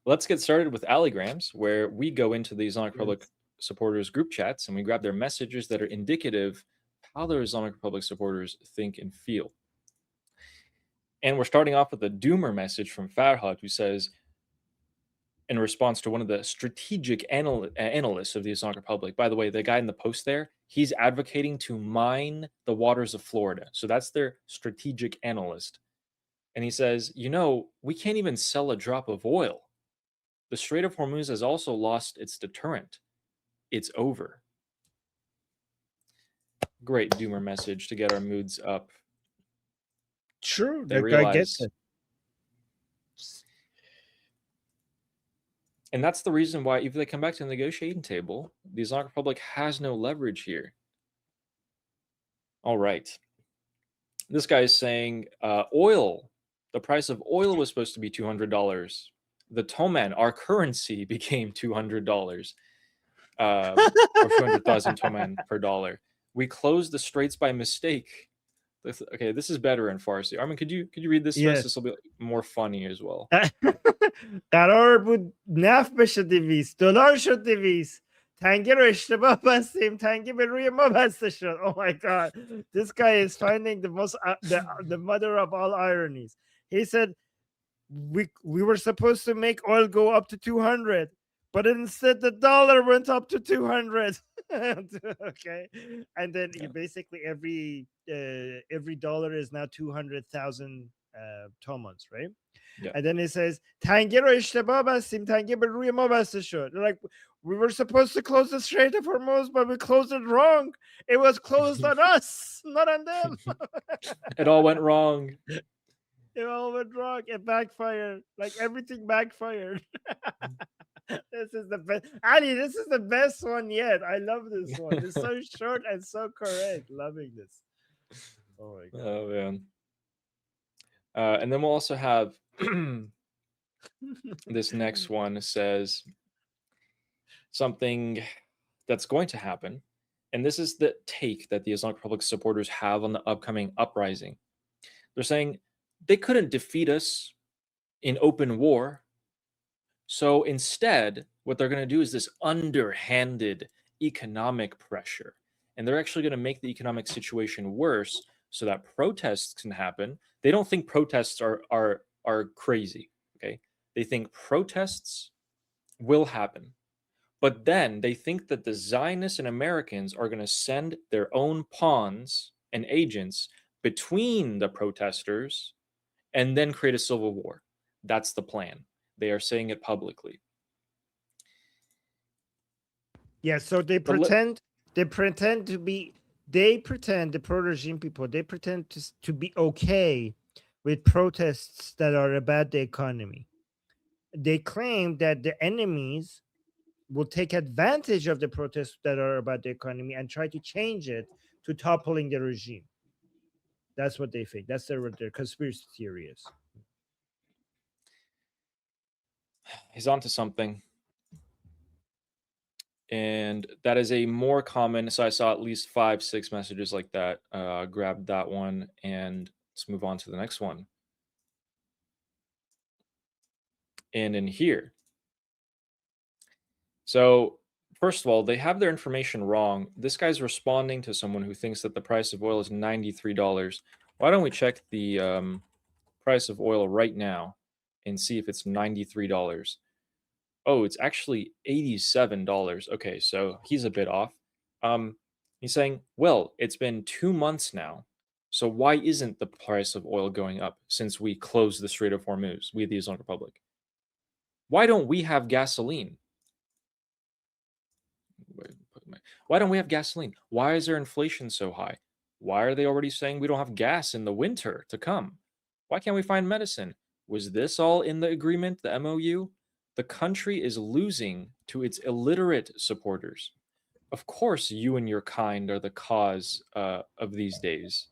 let's get started with Alligrams, where we go into the Islamic Republic Yes. supporters group chats and we grab their messages that are indicative how the Islamic Republic supporters think and feel. And we're starting off with a doomer message from Farhad, who says, in response to one of the strategic analysts of the Islamic Republic. By the way, the guy in the post there, he's advocating to mine the waters of Florida. So that's their strategic analyst. And he says, we can't even sell a drop of oil. The Strait of Hormuz has also lost its deterrent. It's over. Great doomer message to get our moods up. True, They that guy gets realize, it. and that's the reason why, if they come back to the negotiating table, the Islamic Republic has no leverage here. All right. This guy is saying oil. The price of oil was supposed to be $200. The Toman, our currency, became $200, or 200,000 Toman per dollar. We closed the straits by mistake. Okay, this is better in Farsi. Armin, could you read this to us? Yes. This will be more funny as well. قرار بود نفت بشه 200 دلار شد 200 تنگه رو اشتباه بستیم تنگه به روی ما بسته شد. Oh my god, this guy is finding the most the mother of all ironies. He said we were supposed to make oil go up to 200, but instead the dollar went up to 200. Okay, and then basically every dollar is now 200,000 tomans, right? Yeah. And then he says, "تنگه رو اشتباه بستیم تنگه به روی ما بسته شد." Like, we were supposed to close the Strait of Hormuz, but we closed it wrong. It was closed on us, not on them. It all went wrong. It all went wrong. It backfired. Like, everything backfired. This is the best. Ali, this is the best one yet. I love this one. It's so short and so correct. Loving this. Oh my god. Oh man. And then we'll also have this next one says something that's going to happen. And this is the take that the Islamic Republic supporters have on the upcoming uprising. They're saying they couldn't defeat us in open war. So instead, what they're going to do is this underhanded economic pressure. And they're actually going to make the economic situation worse so that protests can happen. They don't think protests are crazy, okay? They think protests will happen. But then they think that the Zionists and Americans are going to send their own pawns and agents between the protesters and then create a civil war. That's the plan. They are saying it publicly. Yeah, so they pretend to be, the pro-regime people, they pretend to be okay with protests that are about the economy. They claim that the enemies will take advantage of the protests that are about the economy and try to change it to toppling the regime. That's what they think. That's their conspiracy theory is. He's onto something. And that is a more common. So I saw at least 5-6 messages like that. Grabbed that one, and let's move on to the next one. And in here. So first of all, they have their information wrong. This guy's responding to someone who thinks that the price of oil is $93. Why don't we check the price of oil right now and see if it's $93? Oh, it's actually $87. Okay, so he's a bit off. He's saying, well, it's been 2 months now. So why isn't the price of oil going up since we closed the Strait of Hormuz, we the Islamic Republic? Why don't we have gasoline? Why don't we have gasoline? Why is there inflation so high? Why are they already saying we don't have gas in the winter to come? Why can't we find medicine? Was this all in the agreement, the MOU? The country is losing to its illiterate supporters. Of course, you and your kind are the cause of these days.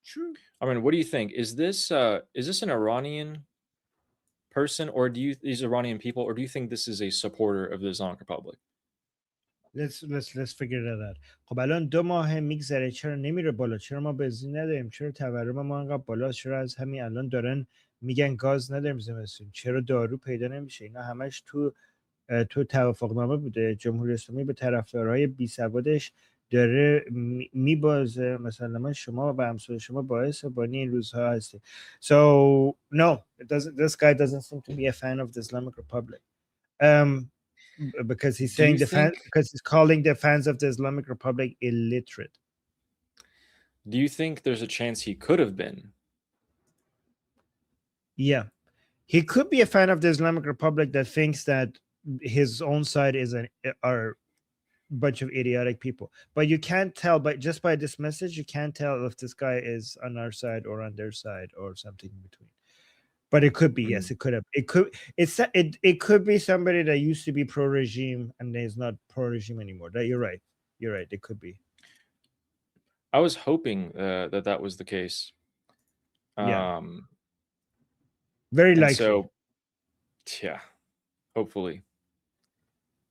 True. I mean, what do you think? Is this an Iranian person, or these Iranian people, or do you think this is a supporter of the Islamic Republic? let's figure that out. خب الان 2 ماه میگذره چرا نمیره بالا؟ چرا ما بنزین نداریم؟ چرا تورم ما انقدر بالا؟ چرا از همین الان دارن میگن گاز نداریم زمستون؟ چرا دارو پیدا نمیشه؟ اینا همش تو توافقنامه بوده. جمهوری اسلامی به طرفدارهای بی سوادش داره میبازه. مثلا من شما و همسایه شما باعث بانی این روزها هستی. So no, this guy doesn't seem to be a fan of the Islamic Republic. Because he's Do saying you think because he's calling the fans of the Islamic Republic illiterate. do you think there's a chance he could have been? Yeah, he could be a fan of the Islamic Republic that thinks that his own side are a bunch of idiotic people. But you can't tell, but just by this message, you can't tell if this guy is on our side or on their side or something in between. But it could be, yes, it could have. It could be somebody that used to be pro-regime and is not pro-regime anymore. That you're right. You're right. It could be. I was hoping that was the case. Yeah. Very And likely. so, yeah, hopefully.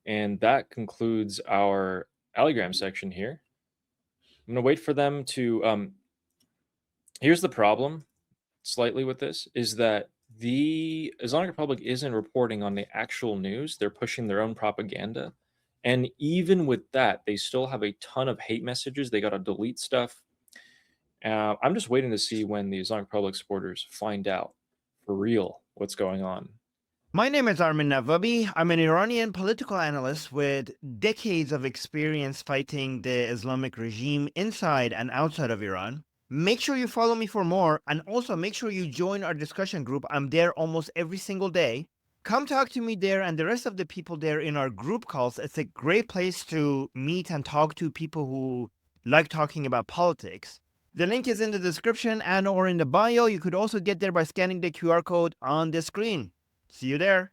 And that concludes our Allogram section here. I'm going to wait for them to. Here's the problem slightly with this is that the Islamic Republic isn't reporting on the actual news. They're pushing their own propaganda. And even with that, they still have a ton of hate messages. They got to delete stuff. I'm just waiting to see when the Islamic Republic supporters find out for real what's going on. My name is Armin Navabi. I'm an Iranian political analyst with decades of experience fighting the Islamic regime inside and outside of Iran. Make sure you follow me for more, and also make sure you join our discussion group. I'm there almost every single day. Come talk to me there and the rest of the people there in our group calls. It's a great place to meet and talk to people who like talking about politics. The link is in the description and or in the bio. You could also get there by scanning the QR code on the screen. See you there.